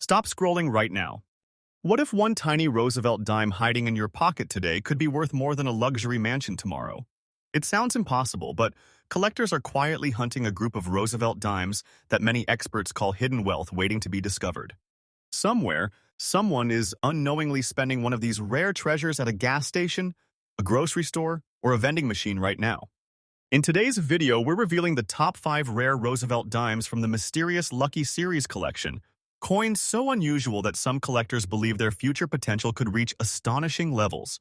Stop scrolling right now. What if one tiny Roosevelt dime hiding in your pocket today could be worth more than a luxury mansion tomorrow? It sounds impossible, but collectors are quietly hunting a group of Roosevelt dimes that many experts call hidden wealth waiting to be discovered. Somewhere, someone is unknowingly spending one of these rare treasures at a gas station, a grocery store, or a vending machine right now. In today's video, we're revealing the top 5 rare Roosevelt dimes from the mysterious Lucky Series collection, coins so unusual that some collectors believe their future potential could reach astonishing levels.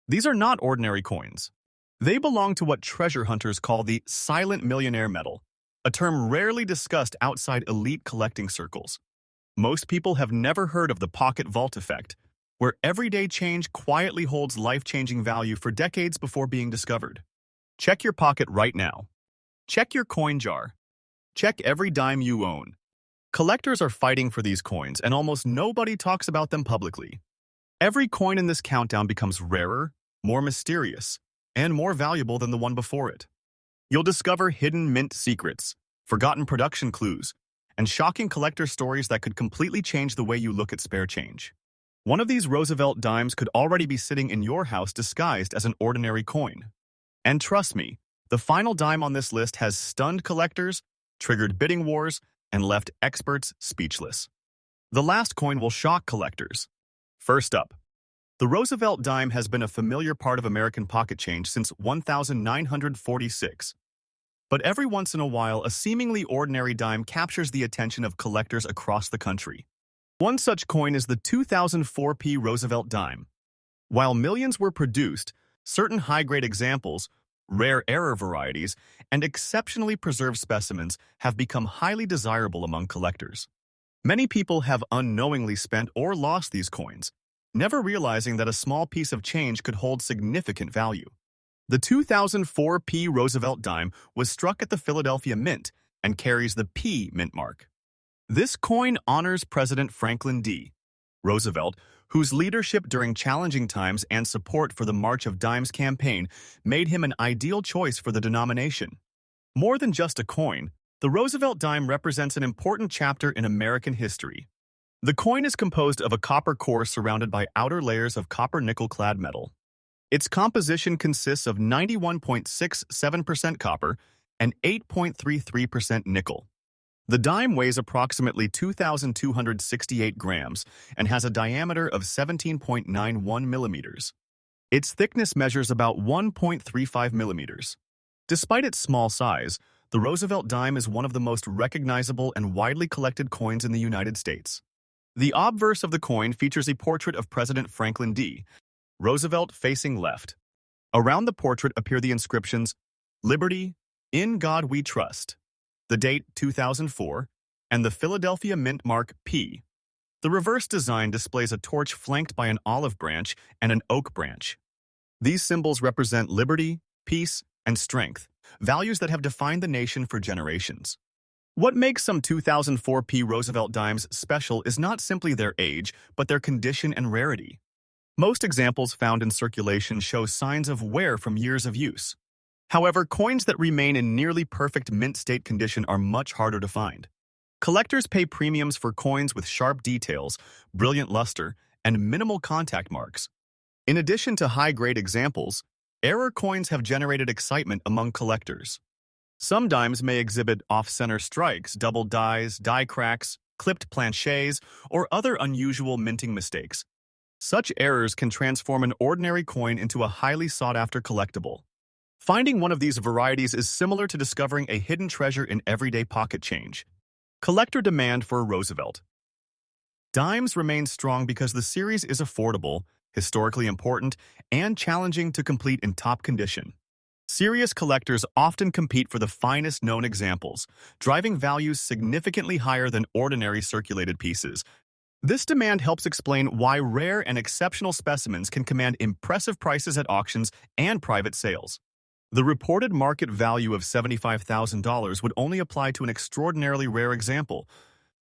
These are not ordinary coins. They belong to what treasure hunters call the silent millionaire metal, a term rarely discussed outside elite collecting circles. Most people have never heard of the pocket vault effect, where everyday change quietly holds life-changing value for decades before being discovered. Check your pocket right now. Check your coin jar. Check every dime you own. Collectors are fighting for these coins, and almost nobody talks about them publicly. Every coin in this countdown becomes rarer, more mysterious, and more valuable than the one before it. You'll discover hidden mint secrets, forgotten production clues, and shocking collector stories that could completely change the way you look at spare change. One of these Roosevelt dimes could already be sitting in your house disguised as an ordinary coin. And trust me, the final dime on this list has stunned collectors, triggered bidding wars, and left experts speechless. The last coin will shock collectors. First up, the Roosevelt dime has been a familiar part of American pocket change since 1946. But every once in a while, a seemingly ordinary dime captures the attention of collectors across the country. One such coin is the 2004 Roosevelt dime. While millions were produced, certain high-grade examples, rare error varieties, and exceptionally preserved specimens have become highly desirable among collectors. Many people have unknowingly spent or lost these coins, never realizing that a small piece of change could hold significant value. The 2004 Roosevelt dime was struck at the Philadelphia Mint and carries the P mint mark. This coin honors President Franklin D. Roosevelt, whose leadership during challenging times and support for the March of Dimes campaign made him an ideal choice for the denomination. More than just a coin, the Roosevelt dime represents an important chapter in American history. The coin is composed of a copper core surrounded by outer layers of copper-nickel-clad metal. Its composition consists of 91.67% copper and 8.33% nickel. The dime weighs approximately 2,268 grams and has a diameter of 17.91 millimeters. Its thickness measures about 1.35 millimeters. Despite its small size, the Roosevelt dime is one of the most recognizable and widely collected coins in the United States. The obverse of the coin features a portrait of President Franklin D. Roosevelt facing left. Around the portrait appear the inscriptions, "Liberty, in God we trust," the date 2004, and the Philadelphia Mint mark P. The reverse design displays a torch flanked by an olive branch and an oak branch. These symbols represent liberty, peace, and strength, values that have defined the nation for generations. What makes some 2004 Roosevelt dimes special is not simply their age, but their condition and rarity. Most examples found in circulation show signs of wear from years of use. However, coins that remain in nearly perfect mint state condition are much harder to find. Collectors pay premiums for coins with sharp details, brilliant luster, and minimal contact marks. In addition to high-grade examples, error coins have generated excitement among collectors. Some dimes may exhibit off-center strikes, double dies, die cracks, clipped planchets, or other unusual minting mistakes. Such errors can transform an ordinary coin into a highly sought-after collectible. Finding one of these varieties is similar to discovering a hidden treasure in everyday pocket change. Collector demand for a Roosevelt. Dimes remain strong because the series is affordable, historically important, and challenging to complete in top condition. Serious collectors often compete for the finest known examples, driving values significantly higher than ordinary circulated pieces. This demand helps explain why rare and exceptional specimens can command impressive prices at auctions and private sales. The reported market value of $75,000 would only apply to an extraordinarily rare example,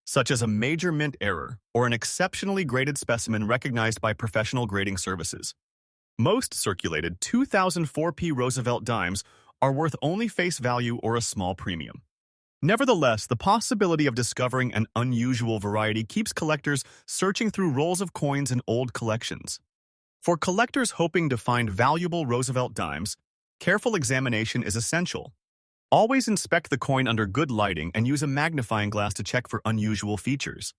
such as a major mint error or an exceptionally graded specimen recognized by professional grading services. Most circulated 2004 Roosevelt dimes are worth only face value or a small premium. Nevertheless, the possibility of discovering an unusual variety keeps collectors searching through rolls of coins and old collections. For collectors hoping to find valuable Roosevelt dimes, careful examination is essential. Always inspect the coin under good lighting and use a magnifying glass to check for unusual features.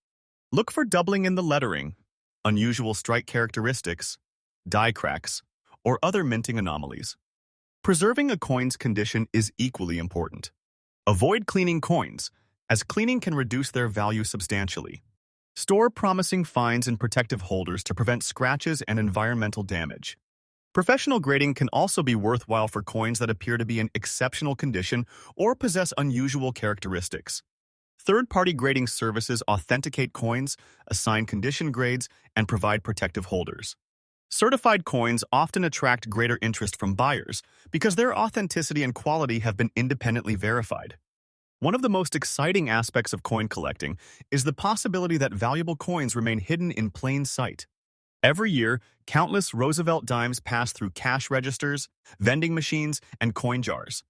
Look for doubling in the lettering, unusual strike characteristics, die cracks, or other minting anomalies. Preserving a coin's condition is equally important. Avoid cleaning coins, as cleaning can reduce their value substantially. Store promising finds in protective holders to prevent scratches and environmental damage. Professional grading can also be worthwhile for coins that appear to be in exceptional condition or possess unusual characteristics. Third-party grading services authenticate coins, assign condition grades, and provide protective holders. Certified coins often attract greater interest from buyers because their authenticity and quality have been independently verified. One of the most exciting aspects of coin collecting is the possibility that valuable coins remain hidden in plain sight. Every year, countless Roosevelt dimes pass through cash registers, vending machines, and coin jars.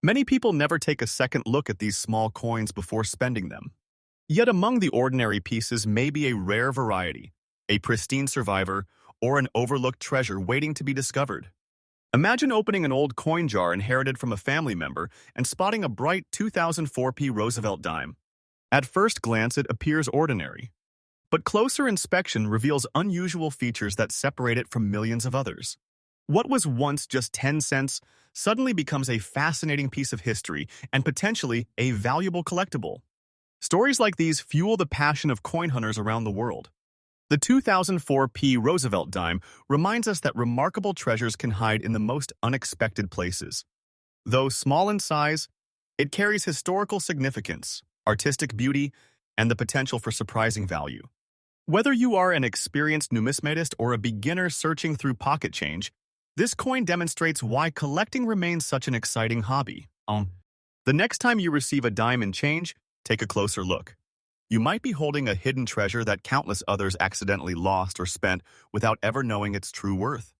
Many people never take a second look at these small coins before spending them. Yet among the ordinary pieces may be a rare variety, a pristine survivor, or an overlooked treasure waiting to be discovered. Imagine opening an old coin jar inherited from a family member and spotting a bright 2004p Roosevelt dime. At first glance, it appears ordinary. But closer inspection reveals unusual features that separate it from millions of others. What was once just 10 cents suddenly becomes a fascinating piece of history and potentially a valuable collectible. Stories like these fuel the passion of coin hunters around the world. The 2004p Roosevelt dime reminds us that remarkable treasures can hide in the most unexpected places. Though small in size, it carries historical significance, artistic beauty, and the potential for surprising value. Whether you are an experienced numismatist or a beginner searching through pocket change, this coin demonstrates why collecting remains such an exciting hobby. The next time you receive a dime and change, take a closer look. You might be holding a hidden treasure that countless others accidentally lost or spent without ever knowing its true worth.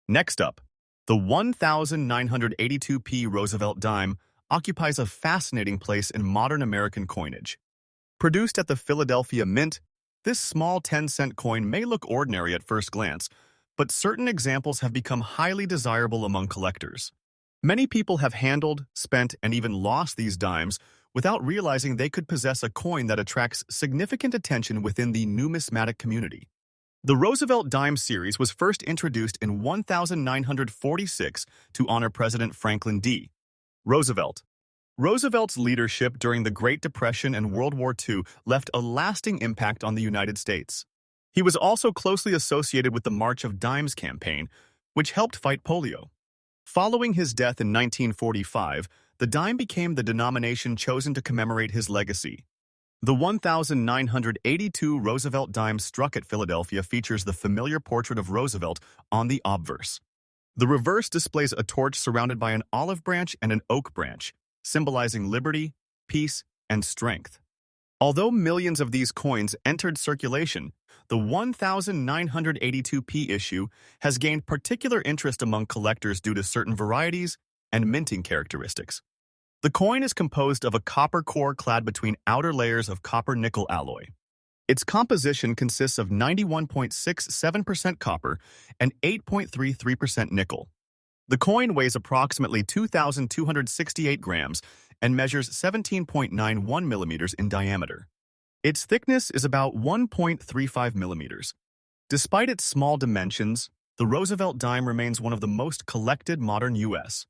Next up, the 1982p Roosevelt dime occupies a fascinating place in modern American coinage. Produced at the Philadelphia Mint, this small 10-cent coin may look ordinary at first glance, but certain examples have become highly desirable among collectors. Many people have handled, spent, and even lost these dimes without realizing they could possess a coin that attracts significant attention within the numismatic community. The Roosevelt dime series was first introduced in 1946 to honor President Franklin D. Roosevelt. Roosevelt's leadership during the Great Depression and World War II left a lasting impact on the United States. He was also closely associated with the March of Dimes campaign, which helped fight polio. Following his death in 1945, the dime became the denomination chosen to commemorate his legacy. The 1982 Roosevelt dime struck at Philadelphia features the familiar portrait of Roosevelt on the obverse. The reverse displays a torch surrounded by an olive branch and an oak branch, symbolizing liberty, peace, and strength. Although millions of these coins entered circulation, the 1982p issue has gained particular interest among collectors due to certain varieties and minting characteristics. The coin is composed of a copper core clad between outer layers of copper-nickel alloy. Its composition consists of 91.67% copper and 8.33% nickel. The coin weighs approximately 2,268 grams and measures 17.91 millimeters in diameter. Its thickness is about 1.35 millimeters. Despite its small dimensions, the Roosevelt dime remains one of the most collected modern U.S.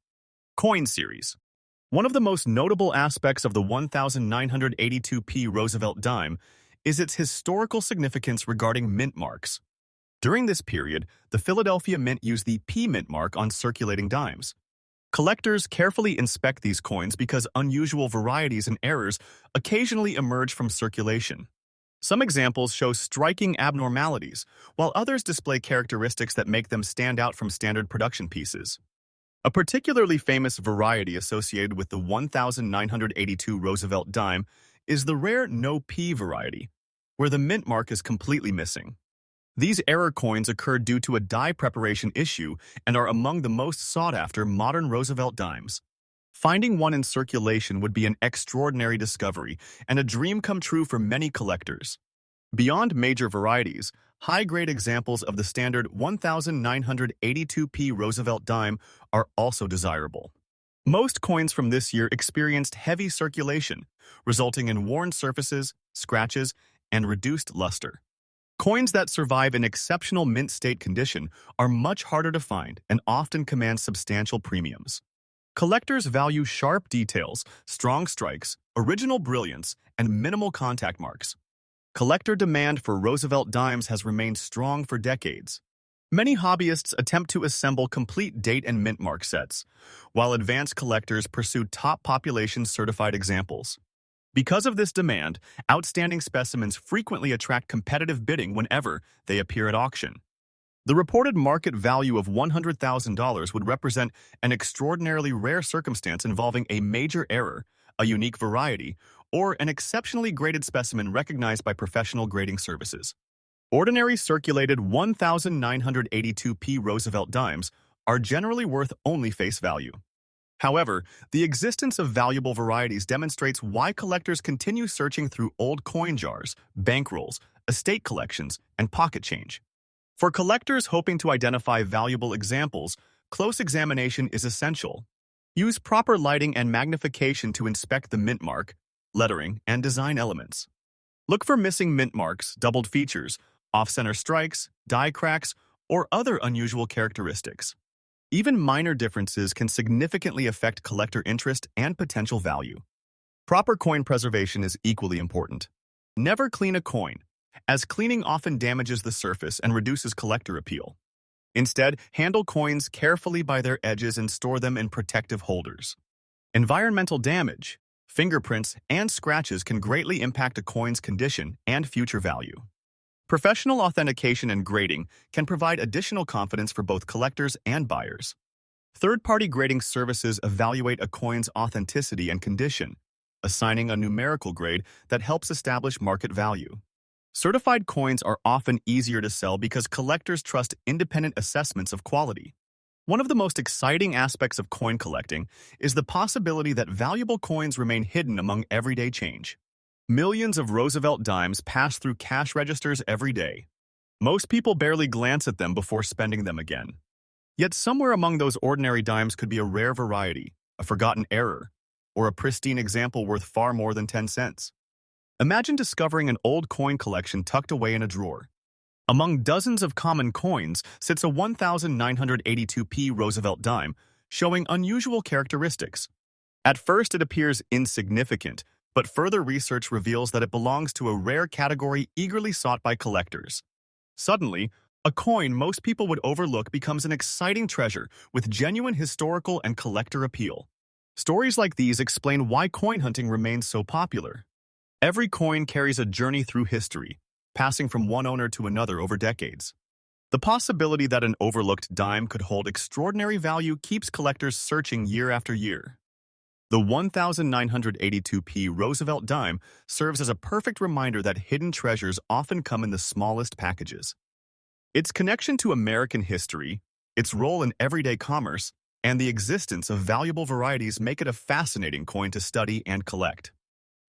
coin series. One of the most notable aspects of the 1982p Roosevelt dime is its historical significance regarding mint marks. During this period, the Philadelphia Mint used the P mint mark on circulating dimes. Collectors carefully inspect these coins because unusual varieties and errors occasionally emerge from circulation. Some examples show striking abnormalities, while others display characteristics that make them stand out from standard production pieces. A particularly famous variety associated with the 1982 Roosevelt dime is the rare no P variety, where the mint mark is completely missing. These error coins occurred due to a die preparation issue and are among the most sought-after modern Roosevelt dimes. Finding one in circulation would be an extraordinary discovery and a dream come true for many collectors. Beyond major varieties, high-grade examples of the standard 1982p Roosevelt dime are also desirable. Most coins from this year experienced heavy circulation, resulting in worn surfaces, scratches, and reduced luster. Coins that survive in exceptional mint state condition are much harder to find and often command substantial premiums. Collectors value sharp details, strong strikes, original brilliance, and minimal contact marks. Collector demand for Roosevelt dimes has remained strong for decades. Many hobbyists attempt to assemble complete date and mint mark sets, while advanced collectors pursue top population certified examples. Because of this demand, outstanding specimens frequently attract competitive bidding whenever they appear at auction. The reported market value of $100,000 would represent an extraordinarily rare circumstance involving a major error, a unique variety, or an exceptionally graded specimen recognized by professional grading services. Ordinary circulated 1982p Roosevelt dimes are generally worth only face value. However, the existence of valuable varieties demonstrates why collectors continue searching through old coin jars, bankrolls, estate collections, and pocket change. For collectors hoping to identify valuable examples, close examination is essential. Use proper lighting and magnification to inspect the mint mark, lettering, and design elements. Look for missing mint marks, doubled features, off-center strikes, die cracks, or other unusual characteristics. Even minor differences can significantly affect collector interest and potential value. Proper coin preservation is equally important. Never clean a coin, as cleaning often damages the surface and reduces collector appeal. Instead, handle coins carefully by their edges and store them in protective holders. Environmental damage, fingerprints, and scratches can greatly impact a coin's condition and future value. Professional authentication and grading can provide additional confidence for both collectors and buyers. Third-party grading services evaluate a coin's authenticity and condition, assigning a numerical grade that helps establish market value. Certified coins are often easier to sell because collectors trust independent assessments of quality. One of the most exciting aspects of coin collecting is the possibility that valuable coins remain hidden among everyday change. Millions of Roosevelt dimes pass through cash registers every day. Most people barely glance at them before spending them again. Yet somewhere among those ordinary dimes could be a rare variety, a forgotten error, or a pristine example worth far more than 10 cents. Imagine discovering an old coin collection tucked away in a drawer. Among dozens of common coins sits a 1982p Roosevelt dime, showing unusual characteristics. At first, it appears insignificant, but further research reveals that it belongs to a rare category eagerly sought by collectors. Suddenly, a coin most people would overlook becomes an exciting treasure with genuine historical and collector appeal. Stories like these explain why coin hunting remains so popular. Every coin carries a journey through history, passing from one owner to another over decades. The possibility that an overlooked dime could hold extraordinary value keeps collectors searching year after year. The 1982p Roosevelt dime serves as a perfect reminder that hidden treasures often come in the smallest packages. Its connection to American history, its role in everyday commerce, and the existence of valuable varieties make it a fascinating coin to study and collect.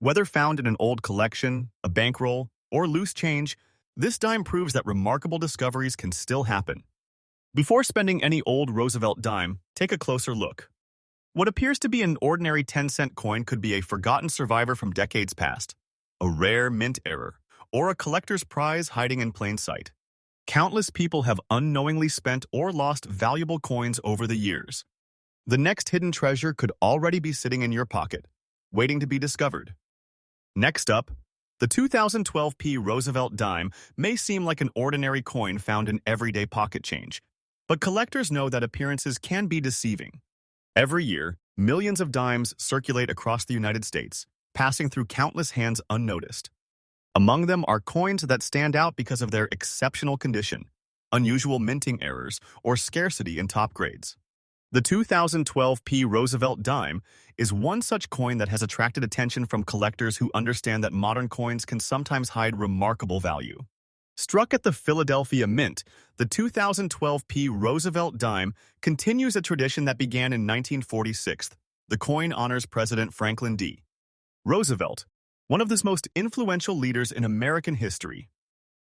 Whether found in an old collection, a bankroll, or loose change, this dime proves that remarkable discoveries can still happen. Before spending any old Roosevelt dime, take a closer look. What appears to be an ordinary 10-cent coin could be a forgotten survivor from decades past, a rare mint error, or a collector's prize hiding in plain sight. Countless people have unknowingly spent or lost valuable coins over the years. The next hidden treasure could already be sitting in your pocket, waiting to be discovered. Next up, the 2012p Roosevelt dime may seem like an ordinary coin found in everyday pocket change, but collectors know that appearances can be deceiving. Every year, millions of dimes circulate across the United States, passing through countless hands unnoticed. Among them are coins that stand out because of their exceptional condition, unusual minting errors, or scarcity in top grades. The 2012p Roosevelt dime is one such coin that has attracted attention from collectors who understand that modern coins can sometimes hide remarkable value. Struck at the Philadelphia Mint, the 2012p Roosevelt dime continues a tradition that began in 1946 The coin honors President Franklin D. Roosevelt, one of the most influential leaders in American history.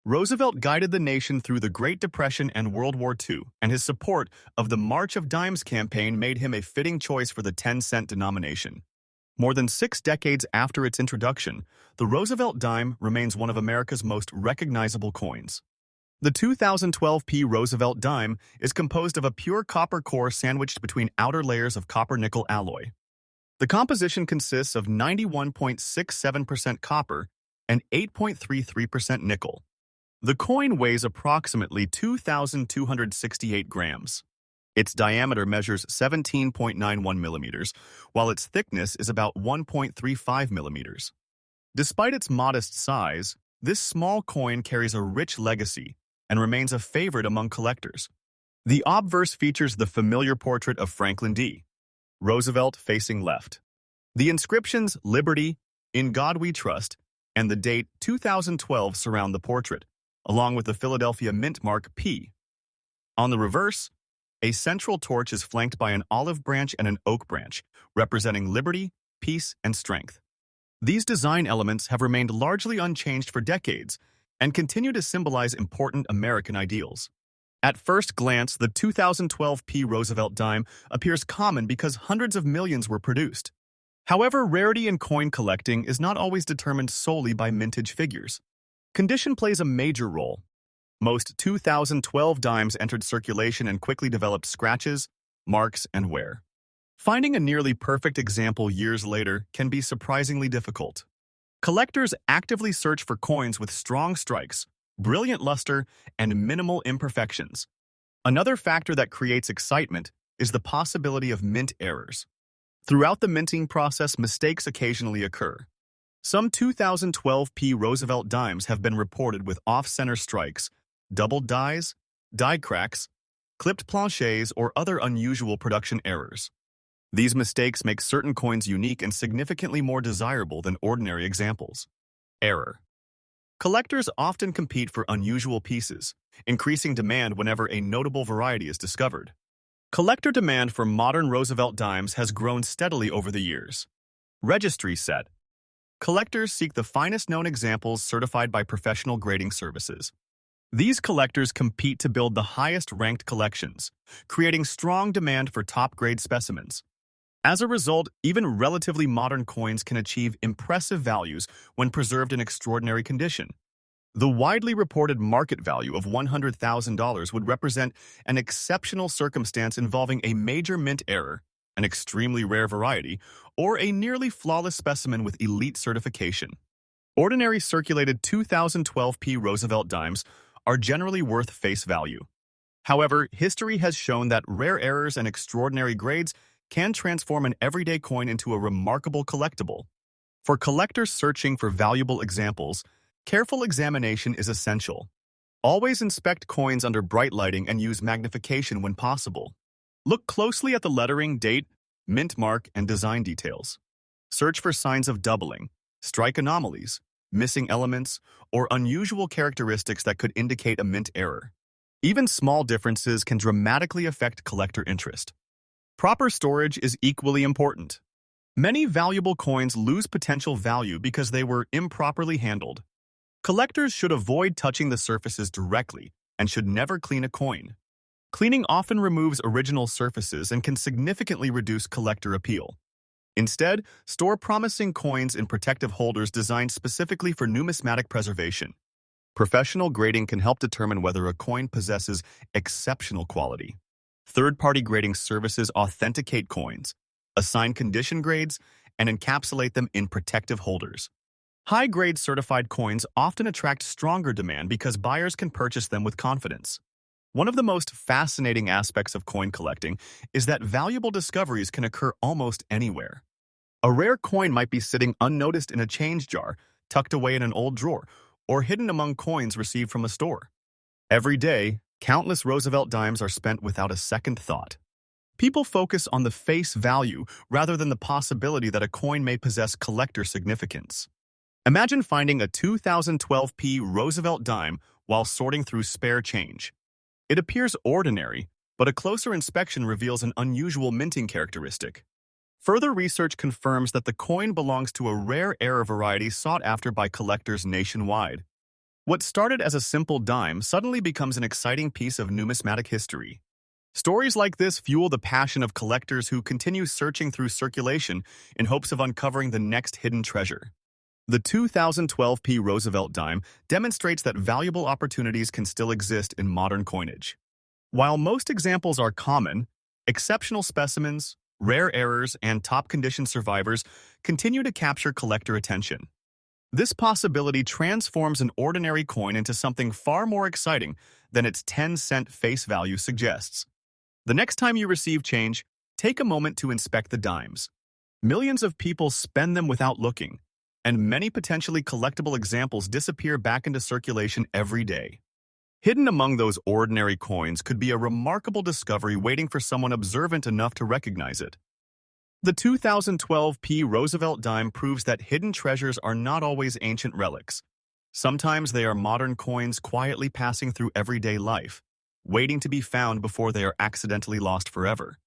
Roosevelt guided the nation through the Great Depression and World War II, and his support of the March of Dimes campaign made him a fitting choice for the 10-cent denomination. More than 6 decades after its introduction, the Roosevelt dime remains one of America's most recognizable coins. The 2012 Roosevelt dime is composed of a pure copper core sandwiched between outer layers of copper-nickel alloy. The composition consists of 91.67% copper and 8.33% nickel. The coin weighs approximately 2,268 grams. Its diameter measures 17.91 millimeters, while its thickness is about 1.35 millimeters. Despite its modest size, this small coin carries a rich legacy and remains a favorite among collectors. The obverse features the familiar portrait of Franklin D. Roosevelt facing left. The inscriptions "Liberty," "In God We Trust," and the date 2012 surround the portrait, along with the Philadelphia mint mark P. On the reverse, a central torch is flanked by an olive branch and an oak branch, representing liberty, peace, and strength. These design elements have remained largely unchanged for decades and continue to symbolize important American ideals. At first glance, the 2012 Roosevelt dime appears common because hundreds of millions were produced. However, rarity in coin collecting is not always determined solely by mintage figures. Condition plays a major role. Most 2012 dimes entered circulation and quickly developed scratches, marks, and wear. Finding a nearly perfect example years later can be surprisingly difficult. Collectors actively search for coins with strong strikes, brilliant luster, and minimal imperfections. Another factor that creates excitement is the possibility of mint errors. Throughout the minting process, mistakes occasionally occur. Some 2012 Roosevelt dimes have been reported with off-center strikes, doubled dies, die cracks, clipped planchets, or other unusual production errors. These mistakes make certain coins unique and significantly more desirable than ordinary examples. Error. Collectors often compete for unusual pieces, increasing demand whenever a notable variety is discovered. Collector demand for modern Roosevelt dimes has grown steadily over the years. Registry said, collectors seek the finest known examples certified by professional grading services. These collectors compete to build the highest-ranked collections, creating strong demand for top-grade specimens. As a result, even relatively modern coins can achieve impressive values when preserved in extraordinary condition. The widely reported market value of $100,000 would represent an exceptional circumstance involving a major mint error, an extremely rare variety, or a nearly flawless specimen with elite certification. Ordinary circulated 2012 Roosevelt dimes are generally worth face value. However, history has shown that rare errors and extraordinary grades can transform an everyday coin into a remarkable collectible. For collectors searching for valuable examples, careful examination is essential. Always inspect coins under bright lighting and use magnification when possible. Look closely at the lettering, date, mint mark, and design details. Search for signs of doubling, strike anomalies, missing elements, or unusual characteristics that could indicate a mint error. Even small differences can dramatically affect collector interest. Proper storage is equally important. Many valuable coins lose potential value because they were improperly handled. Collectors should avoid touching the surfaces directly and should never clean a coin. Cleaning often removes original surfaces and can significantly reduce collector appeal. Instead, store promising coins in protective holders designed specifically for numismatic preservation. Professional grading can help determine whether a coin possesses exceptional quality. Third-party grading services authenticate coins, assign condition grades, and encapsulate them in protective holders. High-grade certified coins often attract stronger demand because buyers can purchase them with confidence. One of the most fascinating aspects of coin collecting is that valuable discoveries can occur almost anywhere. A rare coin might be sitting unnoticed in a change jar, tucked away in an old drawer, or hidden among coins received from a store. Every day, countless Roosevelt dimes are spent without a second thought. People focus on the face value rather than the possibility that a coin may possess collector significance. Imagine finding a 2012 Roosevelt dime while sorting through spare change. It appears ordinary, but a closer inspection reveals an unusual minting characteristic. Further research confirms that the coin belongs to a rare error variety sought after by collectors nationwide. What started as a simple dime suddenly becomes an exciting piece of numismatic history. Stories like this fuel the passion of collectors who continue searching through circulation in hopes of uncovering the next hidden treasure. The 2012 Roosevelt dime demonstrates that valuable opportunities can still exist in modern coinage. While most examples are common, exceptional specimens, rare errors, and top-condition survivors continue to capture collector attention. This possibility transforms an ordinary coin into something far more exciting than its 10-cent face value suggests. The next time you receive change, take a moment to inspect the dimes. Millions of people spend them without looking, and many potentially collectible examples disappear back into circulation every day. Hidden among those ordinary coins could be a remarkable discovery waiting for someone observant enough to recognize it. The 2012 Roosevelt dime proves that hidden treasures are not always ancient relics. Sometimes they are modern coins quietly passing through everyday life, waiting to be found before they are accidentally lost forever.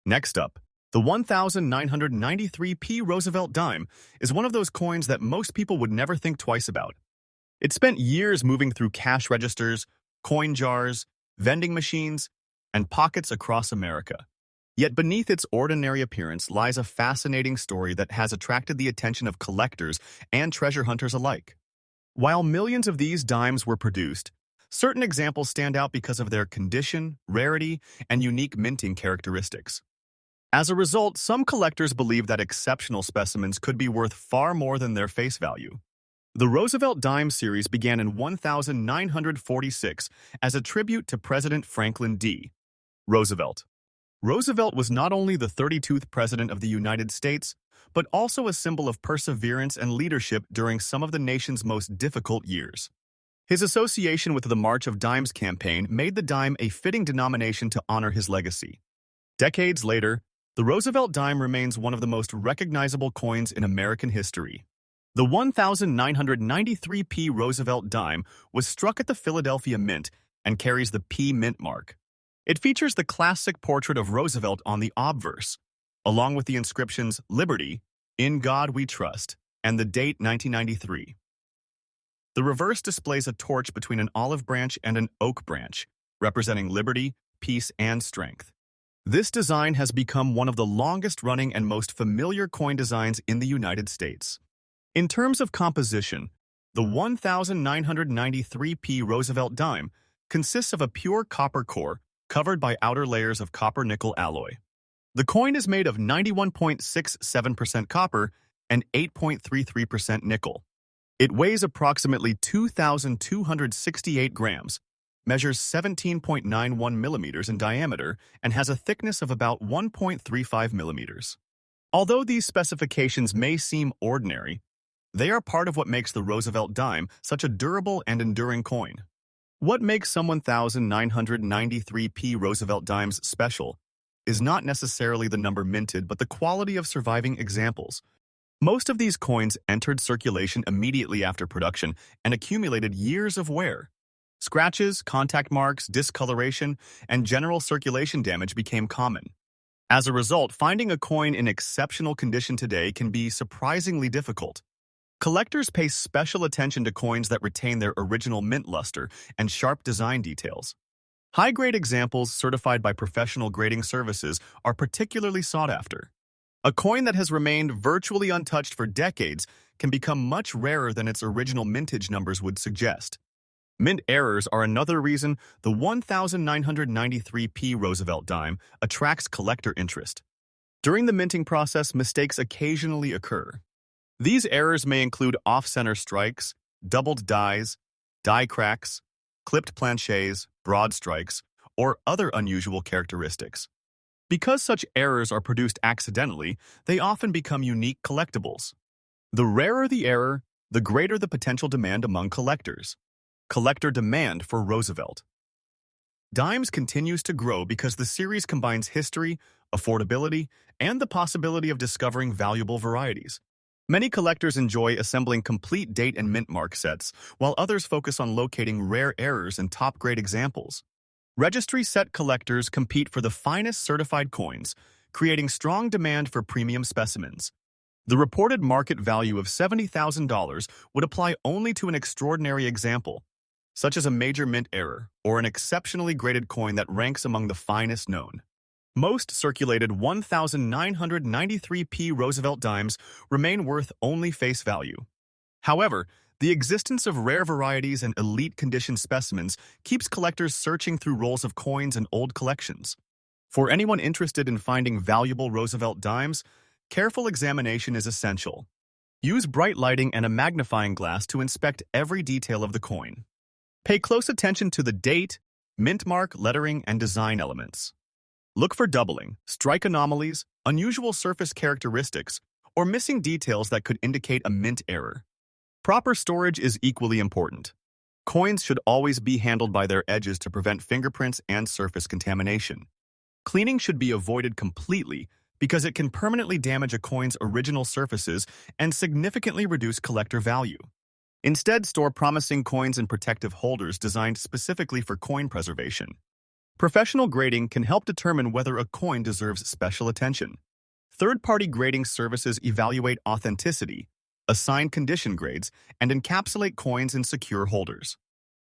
Next up, the 1993 Roosevelt dime is one of those coins that most people would never think twice about. It spent years moving through cash registers, coin jars, vending machines, and pockets across America. Yet beneath its ordinary appearance lies a fascinating story that has attracted the attention of collectors and treasure hunters alike. While millions of these dimes were produced, certain examples stand out because of their condition, rarity, and unique minting characteristics. As a result, some collectors believe that exceptional specimens could be worth far more than their face value. The Roosevelt dime series began in 1946 as a tribute to President Franklin D. Roosevelt. Roosevelt was not only the 32nd President of the United States, but also a symbol of perseverance and leadership during some of the nation's most difficult years. His association with the March of Dimes campaign made the dime a fitting denomination to honor his legacy. Decades later, the Roosevelt dime remains one of the most recognizable coins in American history. The 1993 Roosevelt dime was struck at the Philadelphia Mint and carries the P Mint mark. It features the classic portrait of Roosevelt on the obverse, along with the inscriptions "Liberty," "In God We Trust," and the date 1993. The reverse displays a torch between an olive branch and an oak branch, representing liberty, peace, and strength. This design has become one of the longest-running and most familiar coin designs in the United States. In terms of composition, the 1993 Roosevelt dime consists of a pure copper core covered by outer layers of copper-nickel alloy. The coin is made of 91.67% copper and 8.33% nickel. It weighs approximately 2,268 grams, measures 17.91 millimeters in diameter, and has a thickness of about 1.35 millimeters. Although these specifications may seem ordinary, they are part of what makes the Roosevelt dime such a durable and enduring coin. What makes some 1993 Roosevelt dimes special is not necessarily the number minted, but the quality of surviving examples. Most of these coins entered circulation immediately after production and accumulated years of wear. Scratches, contact marks, discoloration, and general circulation damage became common. As a result, finding a coin in exceptional condition today can be surprisingly difficult. Collectors pay special attention to coins that retain their original mint luster and sharp design details. High-grade examples certified by professional grading services are particularly sought after. A coin that has remained virtually untouched for decades can become much rarer than its original mintage numbers would suggest. Mint errors are another reason the 1993 Roosevelt dime attracts collector interest. During the minting process, mistakes occasionally occur. These errors may include off-center strikes, doubled dies, die cracks, clipped planchets, broad strikes, or other unusual characteristics. Because such errors are produced accidentally, they often become unique collectibles. The rarer the error, the greater the potential demand among collectors. Collector demand for Roosevelt. Dimes continues to grow because the series combines history, affordability, and the possibility of discovering valuable varieties. Many collectors enjoy assembling complete date and mint mark sets, while others focus on locating rare errors and top-grade examples. Registry set collectors compete for the finest certified coins, creating strong demand for premium specimens. The reported market value of $70,000 would apply only to an extraordinary example, such as a major mint error or an exceptionally graded coin that ranks among the finest known. Most circulated 1,993p Roosevelt dimes remain worth only face value. However, the existence of rare varieties and elite condition specimens keeps collectors searching through rolls of coins and old collections. For anyone interested in finding valuable Roosevelt dimes, careful examination is essential. Use bright lighting and a magnifying glass to inspect every detail of the coin. Pay close attention to the date, mint mark, lettering, and design elements. Look for doubling, strike anomalies, unusual surface characteristics, or missing details that could indicate a mint error. Proper storage is equally important. Coins should always be handled by their edges to prevent fingerprints and surface contamination. Cleaning should be avoided completely because it can permanently damage a coin's original surfaces and significantly reduce collector value. Instead, store promising coins in protective holders designed specifically for coin preservation. Professional grading can help determine whether a coin deserves special attention. Third-party grading services evaluate authenticity, assign condition grades, and encapsulate coins in secure holders.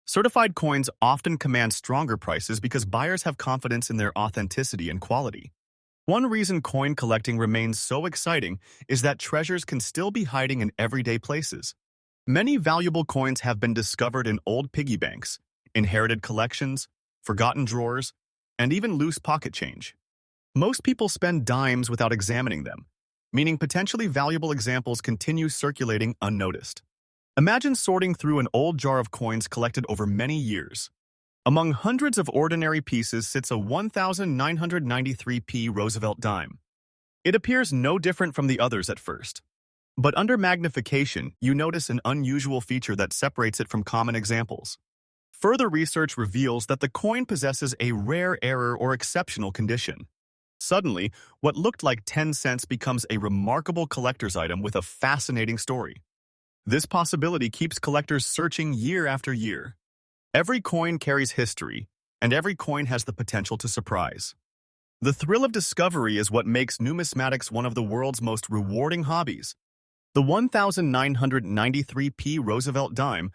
Certified coins often command stronger prices because buyers have confidence in their authenticity and quality. One reason coin collecting remains so exciting is that treasures can still be hiding in everyday places. Many valuable coins have been discovered in old piggy banks, inherited collections, forgotten drawers, and even loose pocket change. Most people spend dimes without examining them, meaning potentially valuable examples continue circulating unnoticed. Imagine sorting through an old jar of coins collected over many years. Among hundreds of ordinary pieces sits a 1,993p Roosevelt dime. It appears no different from the others at first. But under magnification, you notice an unusual feature that separates it from common examples. Further research reveals that the coin possesses a rare error or exceptional condition. Suddenly, what looked like 10 cents becomes a remarkable collector's item with a fascinating story. This possibility keeps collectors searching year after year. Every coin carries history, and every coin has the potential to surprise. The thrill of discovery is what makes numismatics one of the world's most rewarding hobbies. The 1,993p Roosevelt dime